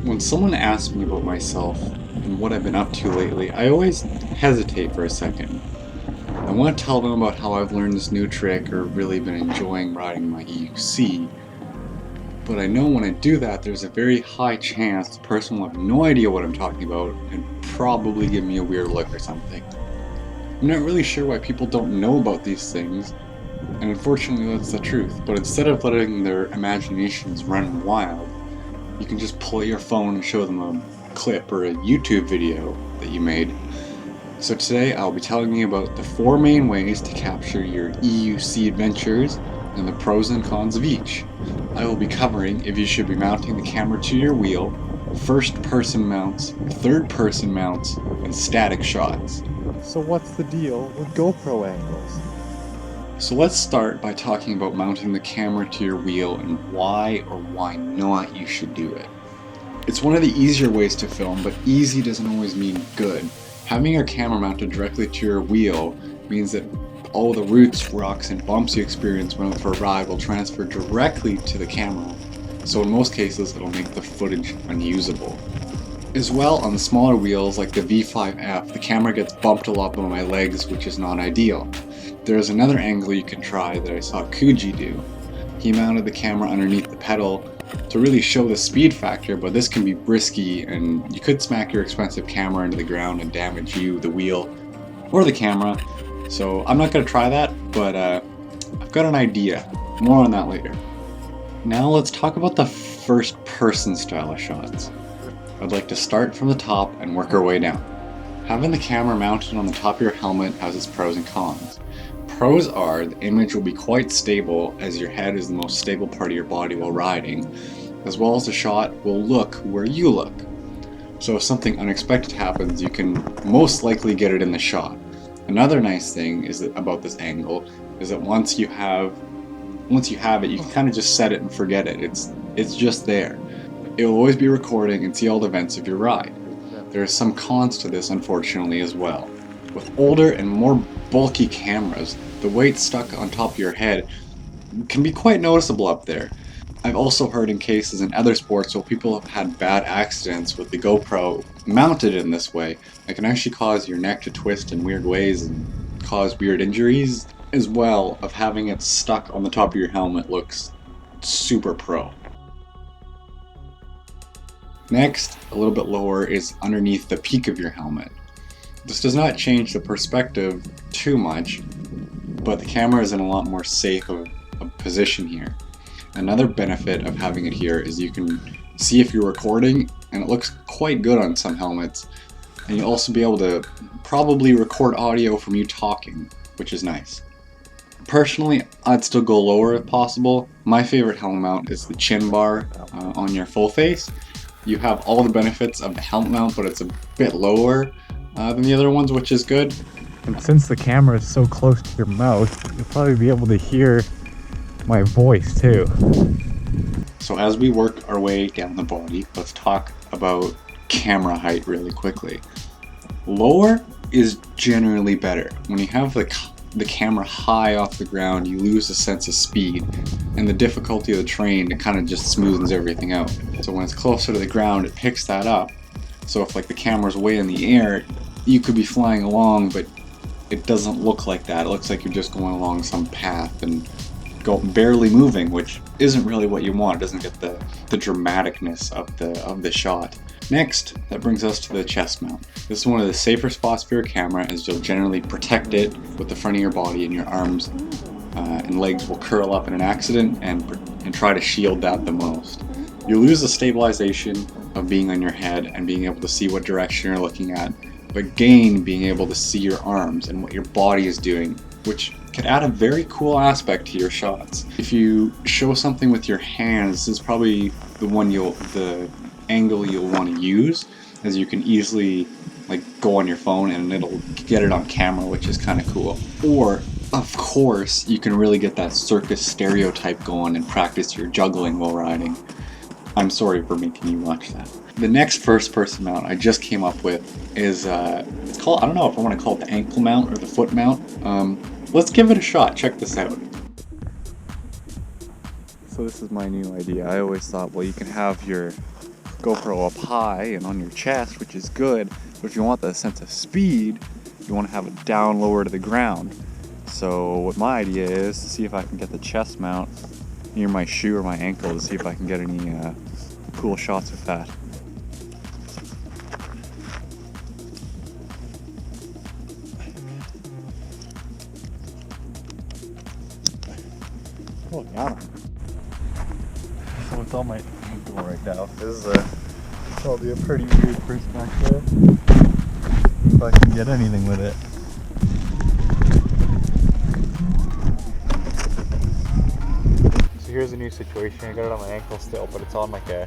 When someone asks me about myself and what I've been up to lately, I always hesitate for a second. I want to tell them about how I've learned this new trick or really been enjoying riding my EUC, but I know when I do that there's a very high chance the person will have no idea what I'm talking about and probably give me a weird look or something. I'm not really sure why people don't know about these things, and unfortunately that's the truth, but instead of letting their imaginations run wild, you can just pull out your phone and show them a clip or a YouTube video that you made. So today I'll be telling you about the 4 main ways to capture your EUC adventures and the pros and cons of each. I will be covering if you should be mounting the camera to your wheel, first person mounts, third person mounts, and static shots. So what's the deal with GoPro angles? So let's start by talking about mounting the camera to your wheel and why or why not you should do it. It's one of the easier ways to film, but easy doesn't always mean good. Having your camera mounted directly to your wheel means that all the roots, rocks, and bumps you experience when out for a ride will transfer directly to the camera, so in most cases it'll make the footage unusable. As well, on the smaller wheels like the V5F, the camera gets bumped a lot by my legs, which is not ideal. There is another angle you can try that I saw Kuji do. He mounted the camera underneath the pedal to really show the speed factor, but this can be risky and you could smack your expensive camera into the ground and damage you, the wheel, or the camera. So I'm not going to try that, but I've got an idea. More on that later. Now let's talk about the first person style of shots. I'd like to start from the top and work our way down. Having the camera mounted on the top of your helmet has its pros and cons. Pros are the image will be quite stable as your head is the most stable part of your body while riding, as well as the shot will look where you look. So if something unexpected happens, you can most likely get it in the shot. Another nice thing is that about this angle is that once you have it, you can kind of just set it and forget it. It's just there. It will always be recording and see all the events of your ride. There are some cons to this, unfortunately, as well. With older and more bulky cameras, the weight stuck on top of your head can be quite noticeable up there. I've also heard in cases in other sports where people have had bad accidents with the GoPro mounted in this way. It can actually cause your neck to twist in weird ways and cause weird injuries. As well, of having it stuck on the top of your helmet looks super pro. Next, a little bit lower, is underneath the peak of your helmet. This does not change the perspective too much, but the camera is in a lot more safe of a position here. Another benefit of having it here is you can see if you're recording, and it looks quite good on some helmets, and you'll also be able to probably record audio from you talking, which is nice. Personally, I'd still go lower if possible. My favorite helmet mount is the chin bar on your full face. You have all the benefits of the helmet mount, but it's a bit lower than the other ones, which is good. And since the camera is so close to your mouth, you'll probably be able to hear my voice too. So as we work our way down the body, let's talk about camera height really quickly. Lower is generally better. When you have the camera high off the ground, you lose a sense of speed, and the difficulty of the terrain, it kind of just smoothens everything out. So when it's closer to the ground, it picks that up. So if the camera's way in the air, you could be flying along, but it doesn't look like that. It looks like you're just going along some path and barely moving, which isn't really what you want. It doesn't get the dramaticness of the shot. Next, that brings us to the chest mount. This is one of the safer spots for your camera, as you'll generally protect it with the front of your body, and your arms and legs will curl up in an accident and try to shield that the most. You lose the stabilization of being on your head and being able to see what direction you're looking at, but gain being able to see your arms and what your body is doing, which can add a very cool aspect to your shots. If you show something with your hands, this is probably the angle you'll want to use, as you can easily go on your phone and it'll get it on camera, which is kind of cool. Or of course you can really get that circus stereotype going and practice your juggling while riding. I'm sorry for making you watch that. The next first person mount I just came up with is it's called, I don't know if I want to call it the ankle mount or the foot mount. Let's give it a shot. Check this out. So this is my new idea. I always thought, well, you can have your GoPro up high and on your chest, which is good, but if you want the sense of speed, you want to have it down lower to the ground. So what my idea is to see if I can get the chest mount near my shoe or my ankle to see if I can get any cool shots with that. Oh, got him. So it's on my ankle right now. This is probably a pretty weird perspective. If I can get anything with it. So here's a new situation. I got it on my ankle still, but it's on like a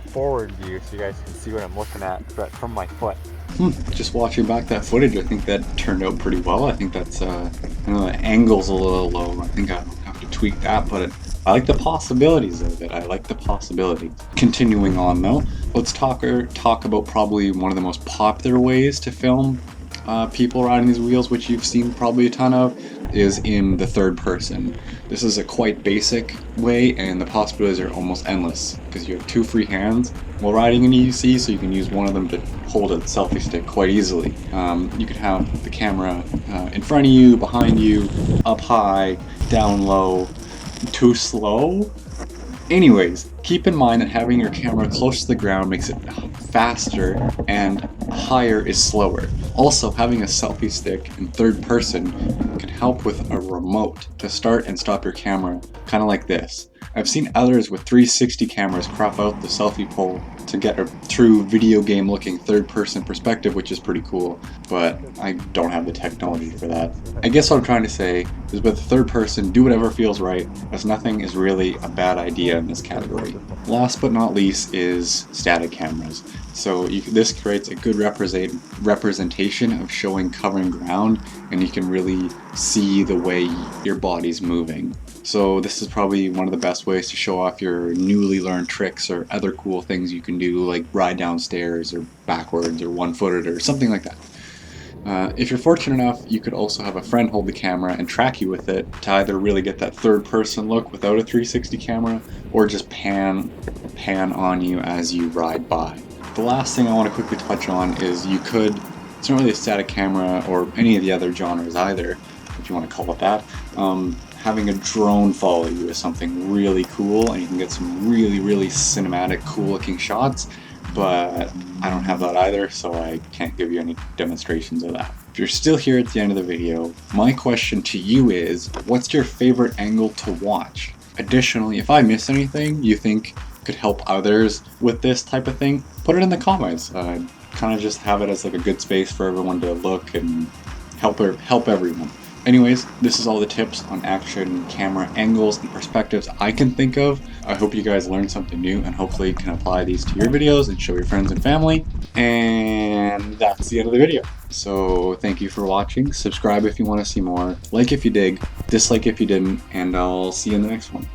forward view so you guys can see what I'm looking at, but from my foot. Just watching back that footage, I think that turned out pretty well. I think that's, I know the angle's a little low. I think I'll have to tweak that, but I like the possibilities of it. I like the possibility. Continuing on though, let's talk about probably one of the most popular ways to film people riding these wheels, which you've seen probably a ton of, is in the third person. This is a quite basic way, and the possibilities are almost endless because you have two free hands while riding an EUC, so you can use one of them to hold a selfie stick quite easily. You could have the camera in front of you, behind you, up high, down low, too slow. Anyways, keep in mind that having your camera close to the ground makes it faster and higher is slower. Also, having a selfie stick in third person can help with a remote to start and stop your camera, kind of like this. I've seen others with 360 cameras crop out the selfie pole to get a true video game looking third person perspective, which is pretty cool, but I don't have the technology for that. I guess what I'm trying to say is with third person, do whatever feels right, as nothing is really a bad idea in this category. Last but not least is static cameras. So this creates a good representation of showing covering ground, and you can really see the way your body's moving. So this is probably one of the best ways to show off your newly learned tricks or other cool things you can do, like ride downstairs or backwards or one-footed or something like that. If you're fortunate enough, you could also have a friend hold the camera and track you with it to either really get that third person look without a 360 camera, or just pan on you as you ride by. The last thing I want to quickly touch on is it's not really a static camera or any of the other genres either, if you want to call it that. Having a drone follow you is something really cool, and you can get some really, really cinematic, cool looking shots, but I don't have that either, so I can't give you any demonstrations of that. If you're still here at the end of the video, my question to you is, what's your favorite angle to watch? Additionally, if I miss anything you think could help others with this type of thing, put it in the comments. Kind of just have it as like a good space for everyone to look and help everyone. Anyways, this is all the tips on action camera angles and perspectives I can think of. I hope you guys learned something new and hopefully can apply these to your videos and show your friends and family. And that's the end of the video. So thank you for watching. Subscribe if you want to see more. Like if you dig, dislike if you didn't, and I'll see you in the next one.